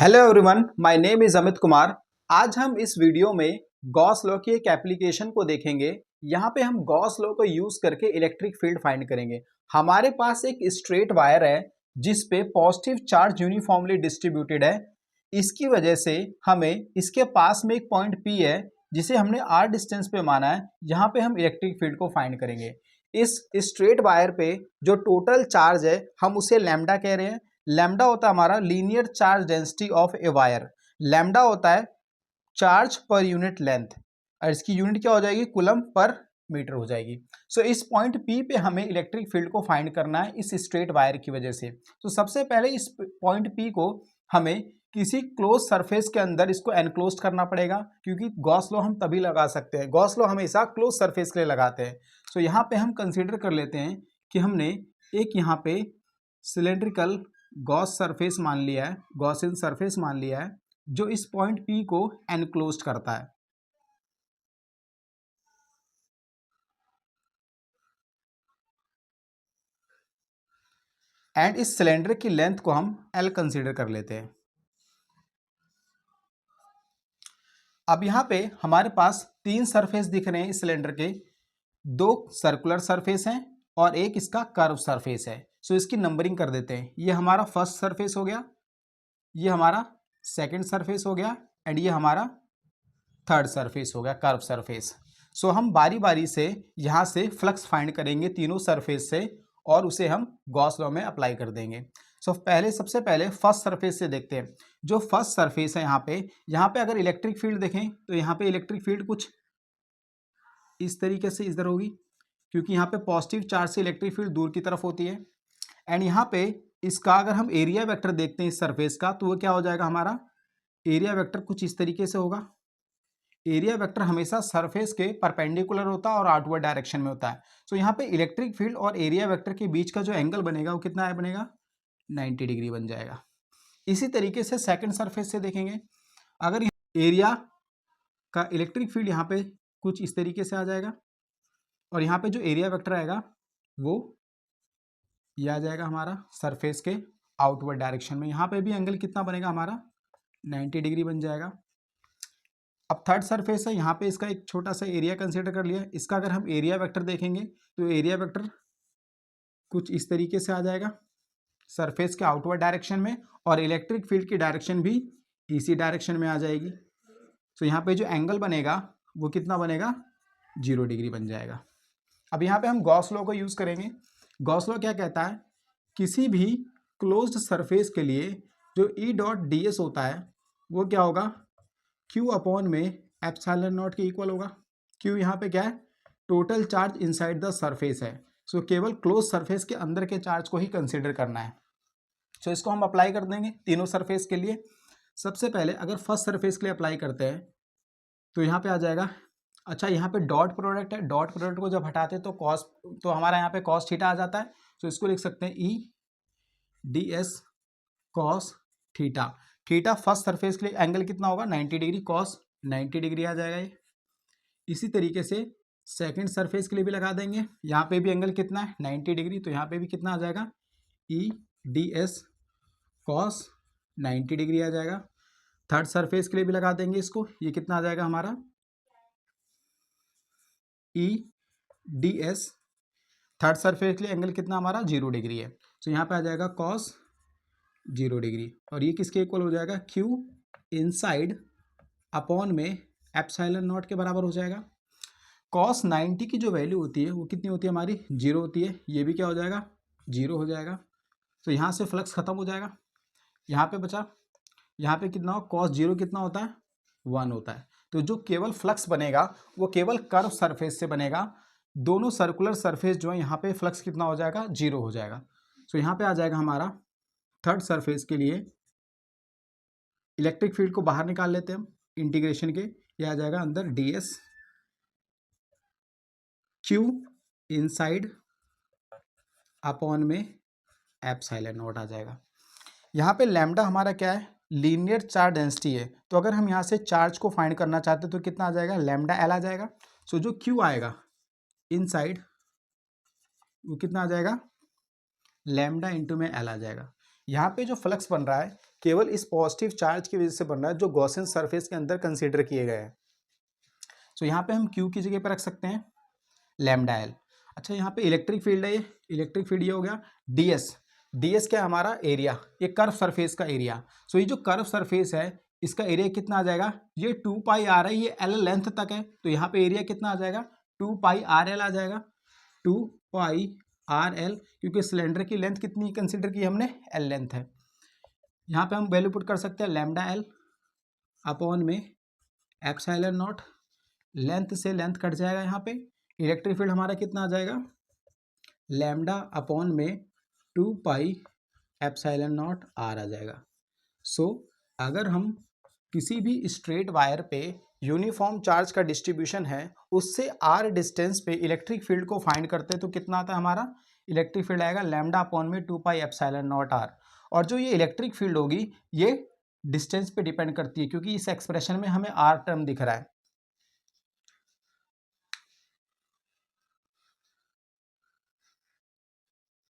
Hello everyone, my name is Amit Kumar. आज हम इस वीडियो में गॉस लॉ की एक एप्लीकेशन को देखेंगे। यहाँ पे हम गॉस लॉ को यूज करके इलेक्ट्रिक फील्ड फाइंड करेंगे। हमारे पास एक स्ट्रेट वायर है जिस पे पॉजिटिव चार्ज यूनिफॉर्मली डिस्ट्रीब्यूटेड है। इसकी वजह से हमें इसके पास में एक पॉइंट P है जिसे हमने r डिस्टेंस पे माना है। यहाँ पे हम इलेक्ट्रिक फील्ड को फाइंड करेंगे। इस स्ट्रेट वायर पे जो टोटल चार्ज है हम उसे लैम्डा कह रहे हैं। लैम्डा होता है हमारा linear charge density of a wire. Lambda होता है चार्ज पर यूनिट लेंथ और इसकी यूनिट क्या हो जाएगी, कूलम पर मीटर हो जाएगी। सो इस पॉइंट P पे हमें इलेक्ट्रिक फील्ड को फाइंड करना है इस स्ट्रेट वायर की वजह से। तो सबसे पहले इस पॉइंट P को हमें किसी क्लोज सरफेस के अंदर इसको एनक्लोज करना पड़ेगा, क्योंकि गॉस लॉ हम तभी लगा सकते हैं। गॉस लॉ हमेशा क्लोज सरफेस के लिए लगाते हैं। सो यहाँ पे हम कंसीडर कर लेते हैं कि हमने एक यहाँ पे सिलेंड्रिकल गॉस सरफेस मान लिया है, गॉसियन सरफेस मान लिया है जो इस पॉइंट P को एनक्लोज करता है। एंड इस सिलेंडर की लेंथ को हम L कंसीडर कर लेते हैं। अब यहाँ पे हमारे पास तीन सरफेस दिख रहे हैं इस सिलेंडर के। दो सर्कुलर सरफेस हैं और एक इसका कर्व सरफेस है। सो इसकी नंबरिंग कर देते हैं। ये हमारा फर्स्ट सरफेस हो गया, ये हमारा सेकंड सरफेस हो गया एंड ये हमारा थर्ड सरफेस हो गया, कर्व सरफेस। सो हम बारी बारी से यहाँ से फ्लक्स फाइंड करेंगे तीनों सरफेस से और उसे हम गॉस लॉ में अप्लाई कर देंगे। सो सबसे पहले फर्स्ट सरफेस से देखते हैं। जो फर्स्ट सरफेस है यहाँ पे अगर इलेक्ट्रिक फील्ड देखें तो यहाँ पे इलेक्ट्रिक फील्ड कुछ इस तरीके से इधर होगी, क्योंकि यहाँ पे पॉजिटिव चार्ज से इलेक्ट्रिक फील्ड दूर की तरफ होती है। एंड यहाँ पे इसका अगर हम एरिया वेक्टर देखते हैं इस सरफेस का, तो वो क्या हो जाएगा, हमारा एरिया वेक्टर कुछ इस तरीके से होगा। एरिया वेक्टर हमेशा सरफेस के परपेंडिकुलर होता है और आउटवर्ड डायरेक्शन में होता है। सो यहाँ पे इलेक्ट्रिक फील्ड और एरिया वेक्टर के बीच का जो एंगल बनेगा वो कितना है, बनेगा 90 डिग्री बन जाएगा। इसी तरीके से सेकंड सरफेस से देखेंगे। अगर एरिया का इलेक्ट्रिक फील्ड यहाँ पे कुछ इस तरीके से आ जाएगा और यहाँ पे जो एरिया वेक्टर आएगा वो ये आ जाएगा हमारा सरफेस के आउटवर्ड डायरेक्शन में। यहाँ पे भी एंगल कितना बनेगा, हमारा 90 डिग्री बन जाएगा। अब थर्ड सरफेस है, यहाँ पे इसका एक छोटा सा एरिया कंसीडर कर लिया। इसका अगर हम एरिया वेक्टर देखेंगे तो एरिया वेक्टर कुछ इस तरीके से आ जाएगा सरफेस के आउटवर्ड डायरेक्शन में और इलेक्ट्रिक फील्ड की डायरेक्शन भी इसी डायरेक्शन में आ जाएगी। तो यहाँ पे जो एंगल बनेगा वो कितना बनेगा, 0 डिग्री बन जाएगा। अब यहाँ पे हम गॉस लॉ को यूज़ करेंगे। गॉस लॉ क्या कहता है, किसी भी क्लोज्ड सरफेस के लिए जो E डॉट ds होता है वो क्या होगा, Q अपॉन में एप्सिलॉन नॉट के इक्वल होगा। Q यहाँ पे क्या है, total charge inside the surface है। सो केवल क्लोज सरफेस के अंदर के चार्ज को ही कंसीडर करना है। सो इसको हम अप्लाई कर देंगे तीनों सरफेस के लिए। सबसे पहले अगर फर्स्ट सरफेस के लिए अप्लाई करते हैं तो यहाँ पे आ जाएगा, अच्छा यहाँ पे डॉट प्रोडक्ट है, डॉट प्रोडक्ट को जब हटाते हैं तो कॉस, तो हमारा यहाँ पे कॉस थीटा आ जाता है। तो इसको लिख सकते हैं E ds cos theta. Theta first surface के लिए एंगल कितना होगा, 90 डिग्री, कॉस 90 डिग्री आ जाएगा ये। इसी तरीके से सेकंड सरफेस के लिए भी लगा देंगे। यहाँ पे भी एंगल कितना है, 90 डिग्री, तो यहाँ पे भी कितना आ जाएगा, E ds कॉस 90 डिग्री आ जाएगा। थर्ड सरफेस के लिए भी लगा देंगे इसको, ये कितना आ जाएगा हमारा, E ds थर्ड सरफेस के लिए एंगल कितना हमारा 0 डिग्री है। तो यहाँ पे आ जाएगा कॉस 0 डिग्री और ये किसके इक्वल हो जाएगा, Q इनसाइड अपॉन में एप्सिलॉन नॉट के बराबर हो जाएगा। कॉस 90 की जो वैल्यू होती है वो कितनी होती है हमारी, 0 होती है। ये भी क्या हो जाएगा, 0 हो जाएगा। तो यहाँ से फ्लक्स खत्म हो जाएगा। यहाँ पे बचा, यहाँ पे कितना हो, कॉस 0 कितना होता है, 1 होता है। तो जो केवल फ्लक्स बनेगा वो केवल कर्व सरफेस से बनेगा। दोनों सर्कुलर सरफेस जो है यहाँ पे फ्लक्स कितना हो जाएगा, 0 हो जाएगा। तो यहाँ पे आ जाएगा हमारा थर्ड सरफेस के लिए इलेक्ट्रिक फील्ड को बाहर निकाल लेते हैं हम इंटीग्रेशन के, ये आ जाएगा अंदर ds Q इनसाइड अपॉन में एप्सिलॉन नॉट आ जाएगा। यहाँ पे लैम्डा हमारा क्या है, लीनियर चार्ज डेंसिटी है। तो अगर हम यहाँ से चार्ज को फाइंड करना चाहते हैं तो कितना आ जाएगा, लैम्डा L आ जाएगा। सो जो Q आएगा इनसाइड वो कितना आ जाएगा, लैम्डा इंटू में L आ जाएगा। यहाँ पे जो फ्लक्स बन रहा है केवल इस पॉजिटिव चार्ज की वजह से बन रहा है जो गॉसियन सरफेस के अंदर कंसीडर किए गए हैं। सो यहाँ पे हम क्यू की जगह पे रख सकते हैं लैम्डा एल। अच्छा, यहाँ पे इलेक्ट्रिक फील्ड है, ये इलेक्ट्रिक फील्ड ये हो गया डीएस। डीएस क्या है हमारा एरिया, ये कर्व सरफेस का एरिया। सो ये जो कर्व सरफेस है इसका एरिया कितना आ जाएगा, ये 2 पाई आर है, ये एल लेंथ तक है, तो यहाँ पे एरिया कितना आ जाएगा 2 पाई आर एल आ जाएगा, 2 पाई आर एल, क्योंकि सिलेंडर की लेंथ कितनी कंसिडर की हमने, एल लेंथ है। यहाँ पे हम वैल्यू पुट कर सकते हैं लैम्डा एल अपॉन में एप्सिलॉन नॉट, लेंथ से लेंथ कट जाएगा, यहाँ पे इलेक्ट्रिक फील्ड हमारा कितना आ जाएगा लैम्डा अपॉन में 2 पाई एप्सिलॉन नॉट आर आ जाएगा। सो अगर हम किसी भी स्ट्रेट वायर पे यूनिफॉर्म चार्ज का डिस्ट्रीब्यूशन है, उससे आर डिस्टेंस पे इलेक्ट्रिक फील्ड को फाइंड करते हैं, तो कितना आता है हमारा इलेक्ट्रिक फील्ड आएगा लैम्डा अपॉन में 2 पाई एप्सिलॉन नॉट आर। और जो ये इलेक्ट्रिक फील्ड होगी ये डिस्टेंस पे डिपेंड करती है, क्योंकि इस एक्सप्रेशन में हमें आर टर्म दिख रहा है,